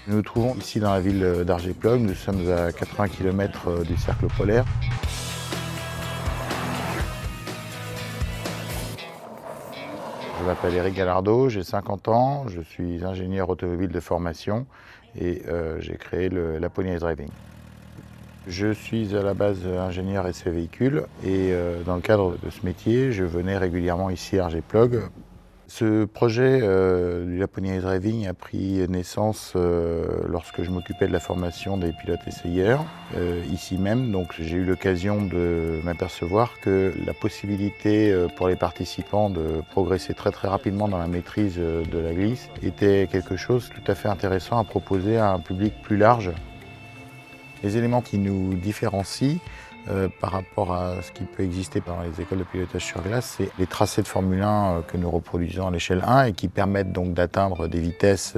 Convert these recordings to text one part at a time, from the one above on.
Nous nous trouvons ici dans la ville d'Argéplogue, nous sommes à 80 km du cercle polaire. Je m'appelle Eric Gallardeau, j'ai 50 ans, je suis ingénieur automobile de formation et j'ai créé Laponia Driving. Je suis à la base ingénieur essai véhicule et dans le cadre de ce métier, je venais régulièrement ici à Argéplogue. Ce projet du Laponia Driving a pris naissance lorsque je m'occupais de la formation des pilotes essayeurs, ici même. Donc j'ai eu l'occasion de m'apercevoir que la possibilité pour les participants de progresser très rapidement dans la maîtrise de la glisse était quelque chose de tout à fait intéressant à proposer à un public plus large. Les éléments qui nous différencient par rapport à ce qui peut exister dans les écoles de pilotage sur glace, c'est les tracés de Formule 1 que nous reproduisons à l'échelle 1 et qui permettent donc d'atteindre des vitesses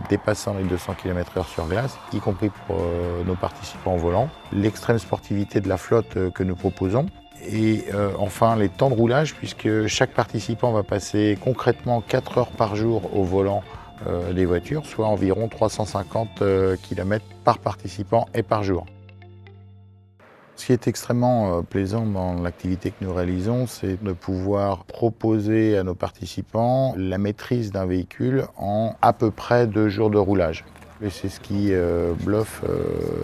dépassant les 200 km/h sur glace, y compris pour nos participants au volant. L'extrême sportivité de la flotte que nous proposons. Et enfin les temps de roulage, puisque chaque participant va passer concrètement 4 heures par jour au volant des voitures, soit environ 350 km par participant et par jour. Ce qui est extrêmement plaisant dans l'activité que nous réalisons, c'est de pouvoir proposer à nos participants la maîtrise d'un véhicule en à peu près 2 jours de roulage. Et c'est ce qui bluffe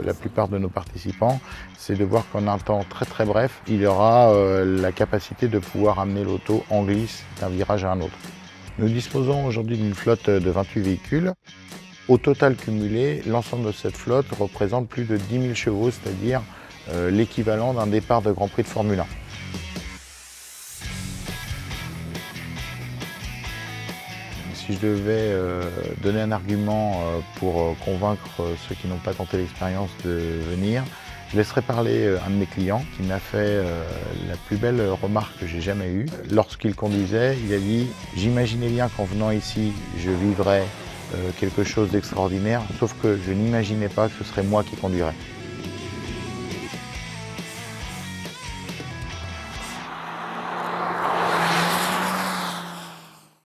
la plupart de nos participants, c'est de voir qu'en un temps très bref, il aura la capacité de pouvoir amener l'auto en glisse d'un virage à un autre. Nous disposons aujourd'hui d'une flotte de 28 véhicules. Au total cumulé, l'ensemble de cette flotte représente plus de 10 000 chevaux, c'est-à-dire l'équivalent d'un départ de Grand Prix de Formule 1. Si je devais donner un argument pour convaincre ceux qui n'ont pas tenté l'expérience de venir, je laisserai parler un de mes clients qui m'a fait la plus belle remarque que j'ai jamais eue. Lorsqu'il conduisait, il a dit « J'imaginais bien qu'en venant ici, je vivrais quelque chose d'extraordinaire, sauf que je n'imaginais pas que ce serait moi qui conduirais ».